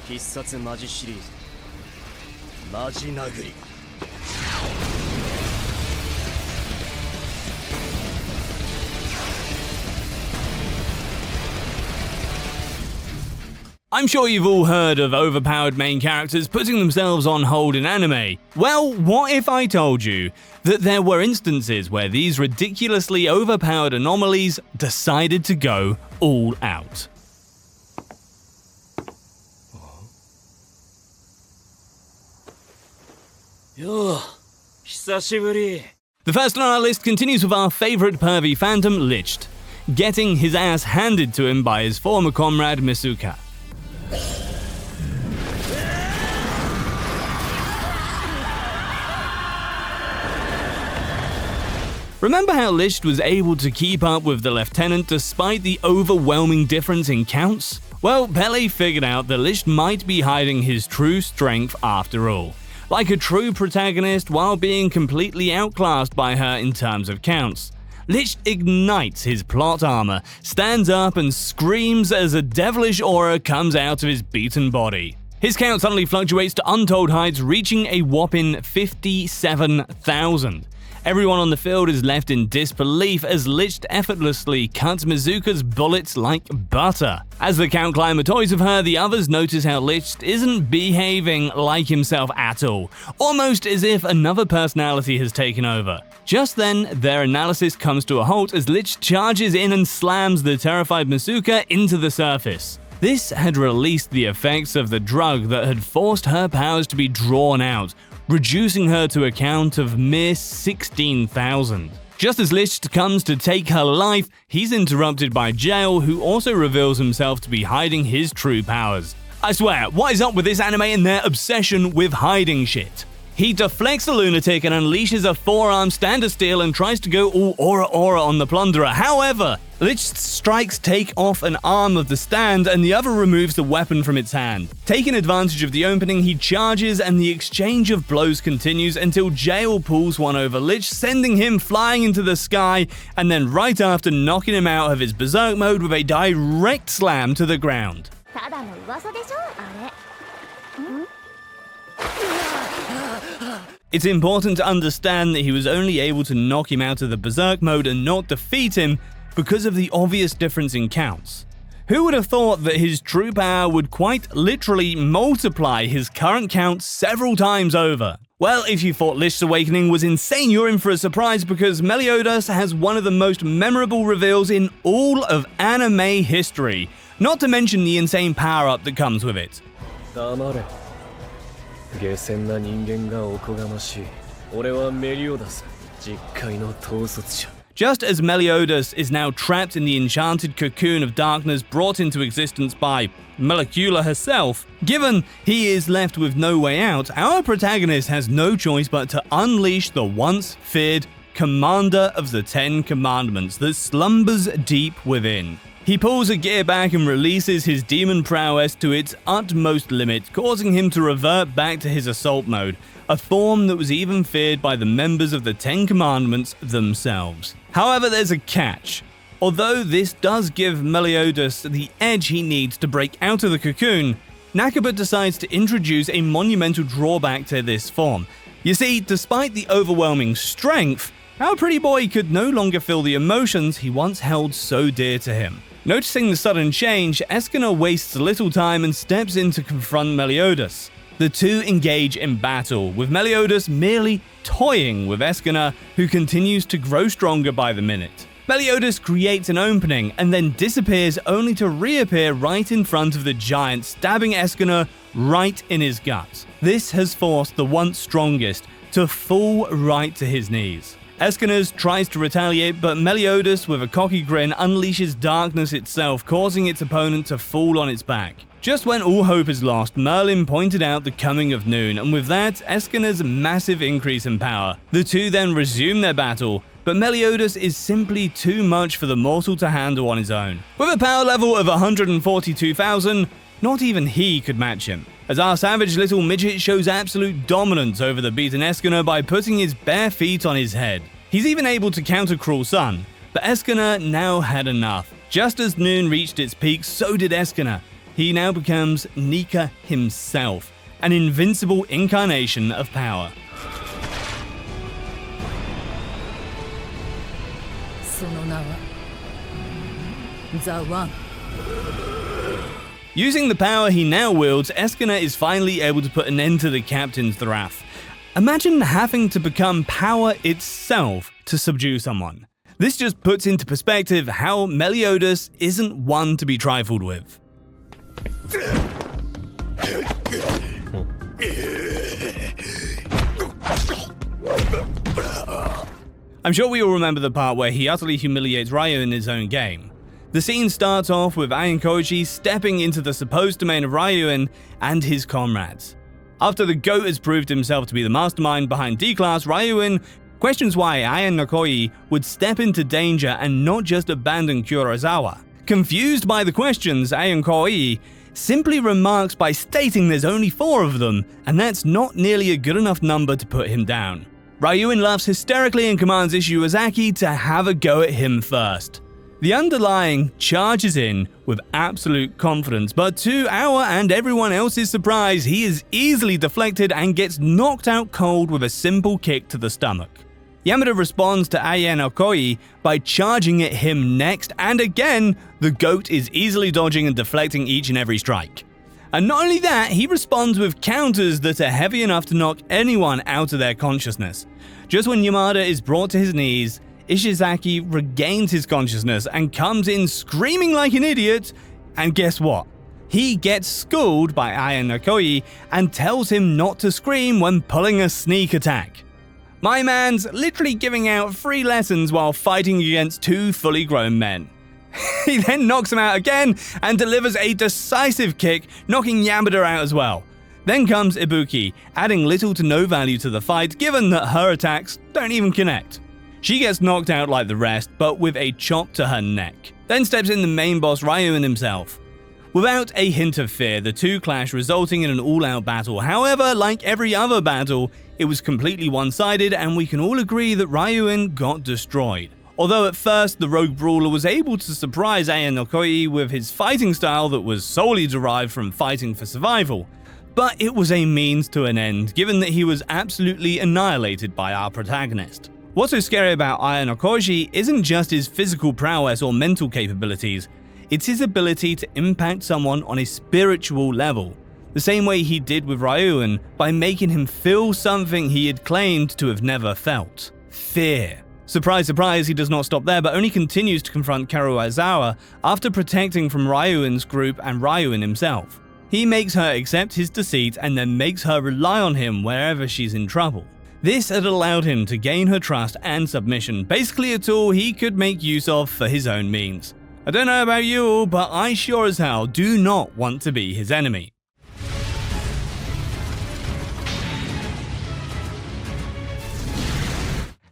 必殺マジシリーズマジ殴り I'm sure you've all heard of overpowered main characters putting themselves on hold in anime. Well, what if I told you that there were instances where these ridiculously overpowered anomalies decided to go all out? Yo, 久しぶり. The first on our list continues with our favourite pervy phantom, Licht, getting his ass handed to him by his former comrade Misuka. Remember how Licht was able to keep up with the lieutenant despite the overwhelming difference in counts? Well, Pele figured out that Licht might be hiding his true strength after all. Like a true protagonist while being completely outclassed by her in terms of counts. Licht ignites his plot armor, stands up and screams as a devilish aura comes out of his beaten body. His count suddenly fluctuates to untold heights, reaching a whopping 57,000. Everyone on the field is left in disbelief as Licht effortlessly cuts Mizuka's bullets like butter. As the count climber toys with her, the others notice how Licht isn't behaving like himself at all, almost as if another personality has taken over. Just then, their analysis comes to a halt as Licht charges in and slams the terrified Mizuka into the surface. This had released the effects of the drug that had forced her powers to be drawn out, reducing her to a count of mere 16,000. Just as Licht comes to take her life, he's interrupted by Jail, who also reveals himself to be hiding his true powers. I swear, what is up with this anime and their obsession with hiding shit? He deflects the lunatic and unleashes a forearm stand of steel and tries to go all aura on the plunderer. However, Licht's strikes take off an arm of the stand and the other removes the weapon from its hand. Taking advantage of the opening, he charges and the exchange of blows continues until Jail pulls one over Licht, sending him flying into the sky, and then right after knocking him out of his berserk mode with a direct slam to the ground. It's important to understand that he was only able to knock him out of the berserk mode and not defeat him because of the obvious difference in counts. Who would have thought that his true power would quite literally multiply his current count several times over? Well, if you thought Licht's awakening was insane, you're in for a surprise because Meliodas has one of the most memorable reveals in all of anime history, not to mention the insane power-up that comes with it. 下船な人間がおこがましい。俺はメリオダス、実界の統率者。 Just as Meliodas is now trapped in the enchanted cocoon of darkness brought into existence by Molecula herself, given he is left with no way out, our protagonist has no choice but to unleash the once feared commander of the 10 Commandments that slumbers deep within. He pulls a gear back and releases his demon prowess to its utmost limit, causing him to revert back to his assault mode, a form that was even feared by the members of the 10 Commandments themselves. However, there's a catch. Although this does give Meliodas the edge he needs to break out of the cocoon, Nakaba decides to introduce a monumental drawback to this form. You see, despite the overwhelming strength, our pretty boy could no longer feel the emotions he once held so dear to him. Noticing the sudden change, Escena wastes little time and steps in to confront Meliodas. The two engage in battle, with Meliodas merely toying with Escena, who continues to grow stronger by the minute. Meliodas creates an opening and then disappears only to reappear right in front of the giant, stabbing Escena right in his gut. This has forced the once strongest to fall right to his knees. Escenas tries to retaliate, but Meliodas, with a cocky grin, unleashes darkness itself, causing its opponent to fall on its back. Just when all hope is lost, Merlin pointed out the coming of noon, and with that, Escena's massive increase in power. The two then resume their battle, but Meliodas is simply too much for the mortal to handle on his own. With a power level of 142,000, not even he could match him, as our savage little midget shows absolute dominance over the beaten Escena by putting his bare feet on his head. He's even able to counter Cruel Sun, but Escena now had enough. Just as noon reached its peak, so did Escena. he now becomes Nika himself, an invincible incarnation of power. その名は The One. Using the power he now wields, Escana is finally able to put an end to the captain's wrath. Imagine having to become power itself to subdue someone. This just puts into perspective how Meliodas isn't one to be trifled with. I'm sure we all remember the part where he utterly humiliates Ryu in his own game. The scene starts off with Ayankoji stepping into the supposed domain of Ryuin and his comrades. After the GOAT has proved himself to be the mastermind behind D-Class, Ryuin questions why Ayankoji would step into danger and not just abandon Kurosawa. Confused by the questions, Ayankoji simply remarks by stating there's only 4 of them, and that's not nearly a good enough number to put him down. Ryuin laughs hysterically and commands Ishiwazaki to have a go at him first. The underlying charges in with absolute confidence, but to our and everyone else's surprise, he is easily deflected and gets knocked out cold with a simple kick to the stomach. Yamada responds to Ayan Okoye by charging at him next, and again, the GOAT is easily dodging and deflecting each and every strike. And not only that, he responds with counters that are heavy enough to knock anyone out of their consciousness. Just when Yamada is brought to his knees, Ishizaki regains his consciousness and comes in screaming like an idiot, and guess what? He gets schooled by Ayan Okoye and tells him not to scream when pulling a sneak attack. My man's literally giving out free lessons while fighting against 2 fully grown men. He then knocks him out again and delivers a decisive kick, knocking Yamada out as well. Then comes Ibuki, adding little to no value to the fight given that her attacks don't even connect. She gets knocked out like the rest, but with a chop to her neck. Then steps in the main boss Ryuin himself. Without a hint of fear, the two clash, resulting in an all-out battle. However, like every other battle, it was completely one-sided, and we can all agree that Ryuin got destroyed. Although at first, the rogue brawler was able to surprise Ayan Okoye with his fighting style that was solely derived from fighting for survival. But it was a means to an end, given that he was absolutely annihilated by our protagonist. What's so scary about Ayan Okoye isn't just his physical prowess or mental capabilities, it's his ability to impact someone on a spiritual level, the same way he did with Ryuin by making him feel something he had claimed to have never felt: fear. Surprise, surprise, he does not stop there, but only continues to confront Karuizawa after protecting from Ryuin's group and Ryuin himself. He makes her accept his deceit and then makes her rely on him wherever she's in trouble. This had allowed him to gain her trust and submission, basically a tool he could make use of for his own means. I don't know about you all, but I sure as hell do not want to be his enemy.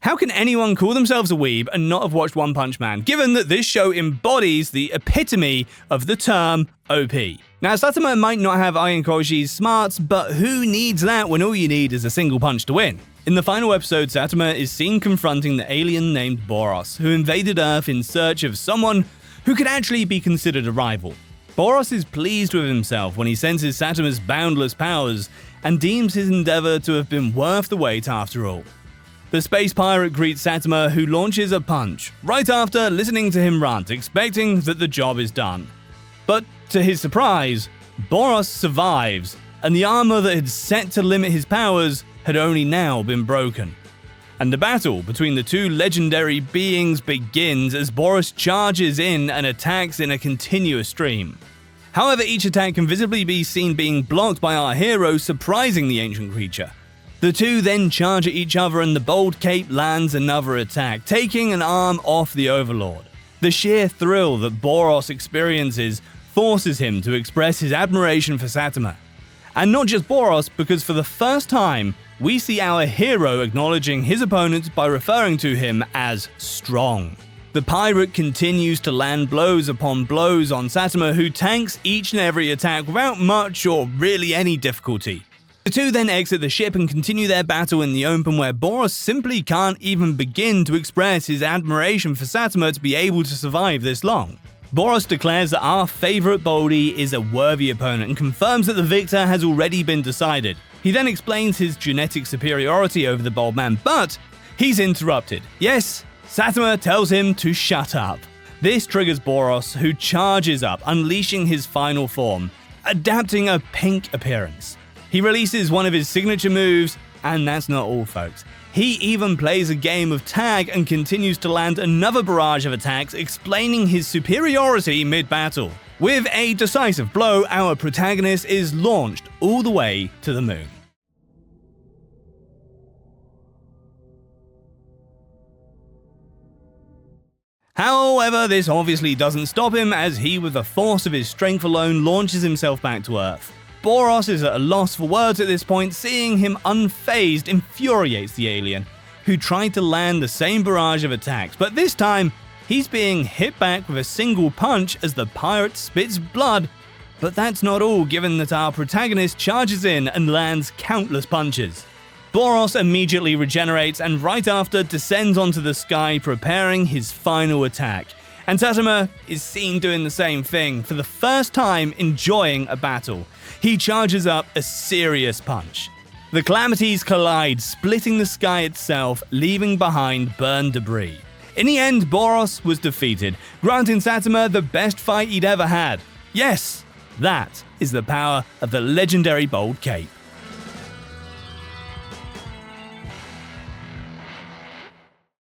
How can anyone call themselves a weeb and not have watched One Punch Man, given that this show embodies the epitome of the term OP? Now, Saitama might not have Ayankoji's smarts, but who needs that when all you need is a single punch to win? In the final episode, Saitama is seen confronting the alien named Boros, who invaded Earth in search of someone who could actually be considered a rival. Boros is pleased with himself when he senses Saitama's boundless powers and deems his endeavor to have been worth the wait after all. The space pirate greets Saitama, who launches a punch, right after listening to him rant, expecting that the job is done. But to his surprise, Boros survives, and the armor that had set to limit his powers had only now been broken. And the battle between the two legendary beings begins as Boros charges in and attacks in a continuous stream. However, each attack can visibly be seen being blocked by our hero, surprising the ancient creature. The two then charge at each other, and the bold cape lands another attack, taking an arm off the Overlord. The sheer thrill that Boros experiences forces him to express his admiration for Saitama. And not just Boros, because for the first time, we see our hero acknowledging his opponent by referring to him as strong. The pirate continues to land blows upon blows on Saitama, who tanks each and every attack without much or really any difficulty. The two then exit the ship and continue their battle in the open, where Boros simply can't even begin to express his admiration for Saitama to be able to survive this long. Boros declares that our favorite Boldy is a worthy opponent and confirms that the victor has already been decided. He then explains his genetic superiority over the Boldman, but he's interrupted. Yes, Saitama tells him to shut up. This triggers Boros, who charges up, unleashing his final form, adapting a pink appearance. He releases one of his signature moves, and that's not all, folks. He even plays a game of tag and continues to land another barrage of attacks, explaining his superiority mid-battle. With a decisive blow, our protagonist is launched all the way to the moon. However, this obviously doesn't stop him, as he, with the force of his strength alone, launches himself back to Earth. Boros is at a loss for words at this point. Seeing him unfazed infuriates the alien, who tried to land the same barrage of attacks, but this time, he's being hit back with a single punch as the pirate spits blood. But that's not all, given that our protagonist charges in and lands countless punches. Boros immediately regenerates and right after descends onto the sky, preparing his final attack. And Saitama is seen doing the same thing, for the first time enjoying a battle. He charges up a serious punch. The calamities collide, splitting the sky itself, leaving behind burned debris. In the end, Boros was defeated, granting Saitama the best fight he'd ever had. Yes, that is the power of the legendary Bold Cape.